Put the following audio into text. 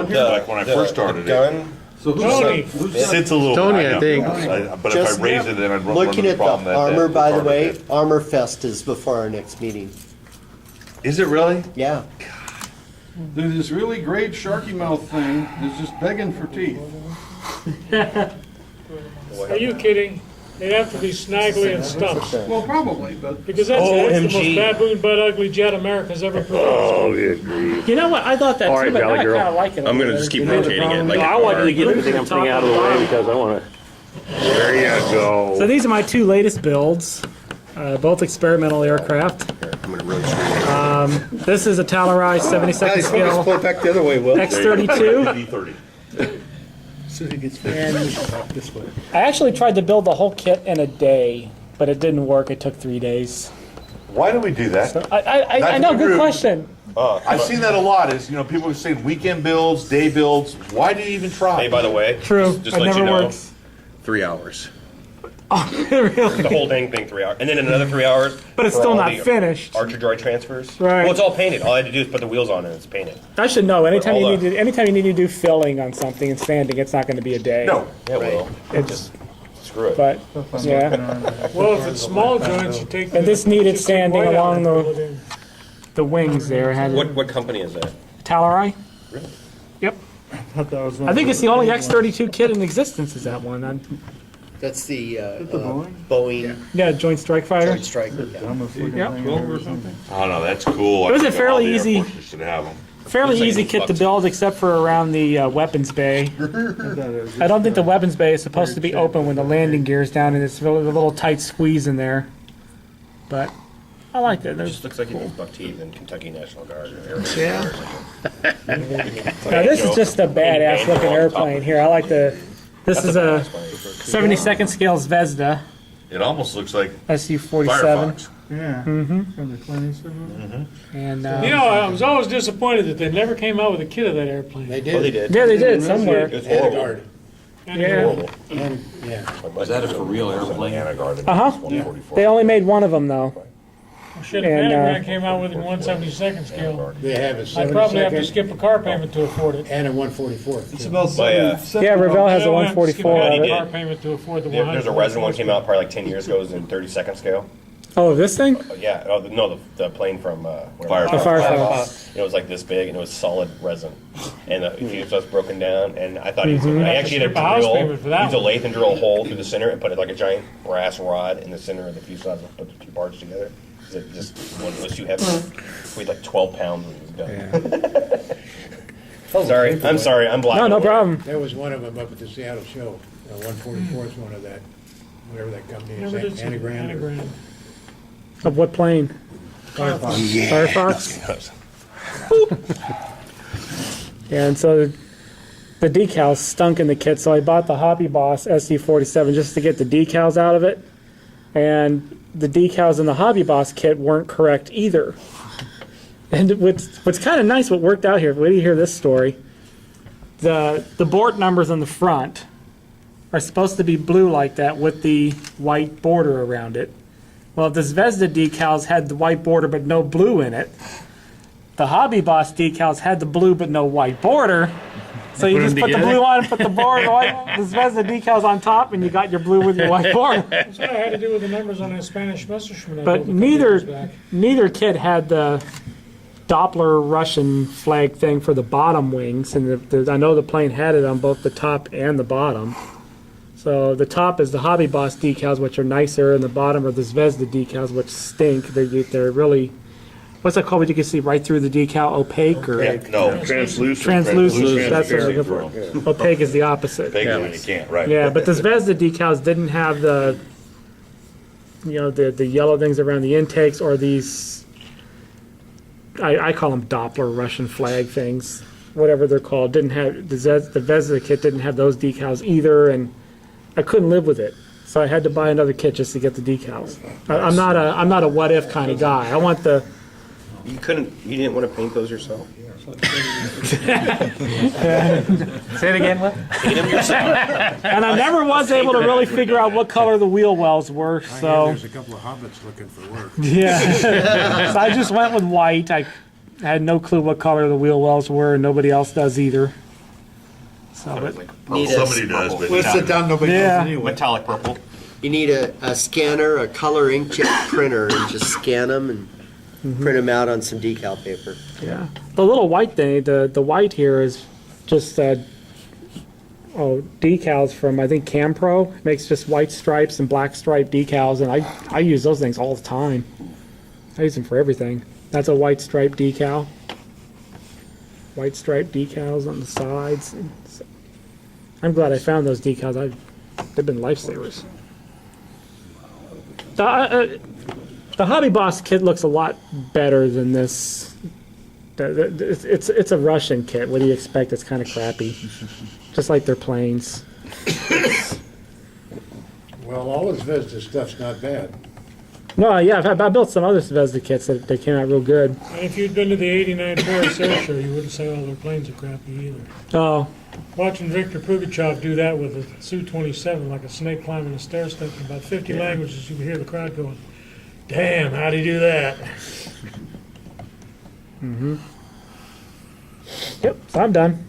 Like when I first started it. Gun. So Tony. Sits a little Tony, high I up. think. But if I raise it, then I'd run Looking into the at the problem that. armor, that by the part of way, it. Armor Fest is before our next meeting. Is it really? Yeah. there's this really great sharky mouth thing that's just begging for teeth. Are you kidding? They'd have to be snaggly and stumps. Well, probably, but Because that's the most baboon butt ugly jet America's ever produced. You know what? I thought that All too, right, but now Valley I Girl. kind of like it. I'm gonna just keep rotating it. Like I wanted to get everything I'm putting out of the way because I want to. there you go. So these are my two latest builds, both experimental aircraft. I'm gonna really screw it. This is a Talarai 72nd scale Pull it back the other way, Will. X-32. D30. I actually tried to build the whole kit in a day, but it didn't work. It took 3 days. Why do we do that? I know, good question. I've seen that a lot. Is people saying weekend builds, day builds. Why do you even try? Hey, by the way, True, just it let never you know, works. 3 hours. Really? the whole dang thing 3 hours, and then another 3 hours. But it's for still all not the finished. Archer droid transfers. Right. Well, it's all painted. All I had to do is put the wheels on and it's painted. I should know. Anytime all you the- need to do filling on something and sanding, it's not going to be a day. No. Yeah, well, It's, screw it. but yeah. Well, if it's small joints, you take. And this needed just take sanding white out along and the- fill it in. The wings there had What company is that? Talarai. Really? Yep. I think it's the only X-32 kit in existence. Is that one? That's the Boeing Yeah, Joint Strike Fighter. Joint Strike. Yeah. Yep. Oh no, that's cool. It was I a think fairly all the Air easy- Forces should have them. Fairly Looks like easy it's kit to bucks. build, except for around the weapons bay. I don't think the weapons bay is supposed to be open when the landing gear's down, and it's really a little tight squeeze in there. But I like it. It There's, just looks like it needs buck teeth and Kentucky National Guard or Air Force. Yeah. Now this is just a badass looking airplane here. I like the. This is a 72nd scale Zvezda It almost looks like Su-47, Firefox. yeah. From the 27. and You know, I was always disappointed that they never came out with a kit of that airplane. They Oh, they did. did. yeah, they did somewhere. It was horrible. Yeah. Horrible. Was that a for real airplane? Uh-huh. They only made one of them though. Shit, if And, Pentagram came out with a 172nd scale, They have a I'd probably have to 72nd skip a car payment to afford it. and a 144th. It's about My, 7. Yeah, Revell has a I'd have to skip 144 Yeah, of he it. did. car payment to afford the 100. There's a resin one came out probably like 10 years ago. It was in 32nd scale. Oh, this thing? Yeah, oh, no, the plane from Firefox. The Firefox. It was like this big, and it was solid resin, and the fuse was broken down. And I thought he was. I actually had Skip a house to payment for drill, that use a one. lathe and drill a hole through the center and put it like a giant brass rod in the center of the fuselage and put the two parts together. 'Cause it just was too heavy. Weighed like 12 pounds when it was done. Sorry, I'm sorry, I'm blind. No, no problem. There was one of them up at the Seattle show. 144th one of that, whatever that company is, Never did see Anagram. or- Anagram. Of what plane? Firefox. Firefox? Yeah, and so the decals stunk in the kit, so I bought the Hobby Boss SC47 just to get the decals out of it. And the decals in the Hobby Boss kit weren't correct either. And what's kind of nice, what worked out here, wait till you hear this story. The board numbers on the front are supposed to be blue like that with the white border around it. Well, the Zvezda decals had the white border but no blue in it. The Hobby Boss decals had the blue but no white border. So you just put the blue on and put the board, the Zvezda decals on top, and you got your blue with your white border. That's what I had to do with the numbers on that Spanish Messerschmitt. I But built a couple years back. neither kit had the Doppler Russian flag thing for the bottom wings, and I know the plane had it on both the top and the bottom. So the top is the Hobby Boss decals, which are nicer, and the bottom are the Zvezda decals, which stink. They're really, what's that called? When you can see right through the decal, opaque or No, translucent. translucent. That's what I'm looking for. Opaque is the opposite. Big one, you can't, right? Yeah, but the Zvezda decals didn't have the, the yellow things around the intakes or these, I call them Doppler Russian flag things, whatever they're called. Didn't have the Zvezda kit didn't have those decals either, and I couldn't live with it. So I had to buy another kit just to get the decals. I'm not a what if kind of guy. I want the. You didn't want to paint those yourself? Say it again, what? Paint them yourself. And I never was able to really figure out what color the wheel wells were. So. There's a couple of hobbits looking for work. Yeah. So I just went with white. I had no clue what color the wheel wells were, and nobody else does either. So, but, Need a- Somebody does, but We'll sit down, nobody knows Yeah. anyway. Metallic purple. You need a scanner, a color inkjet printer, and just scan them and print them out on some decal paper. yeah. The little white thing, the white here is just decals from, I think, Campro. Makes just white stripes and black stripe decals, and I use those things all the time. I use them for everything. That's a white stripe decal. White stripe decals on the sides. I'm glad I found those decals. They've been lifesavers. The Hobby Boss kit looks a lot better than this. It's a Russian kit. What do you expect? It's kind of crappy. Just like their planes. Well, all this Vesta stuff's not bad. No, yeah, I built some other Zvezda kits that came out real good. And if you'd been to the '89 Paris Air Show, you wouldn't say all their planes are crappy either. Oh, Watching Victor Pugachev do that with a Su-27, like a snake climbing a stair step in about 50 languages, you could hear the crowd going, "Damn, how'd he do that?" yep, so I'm done.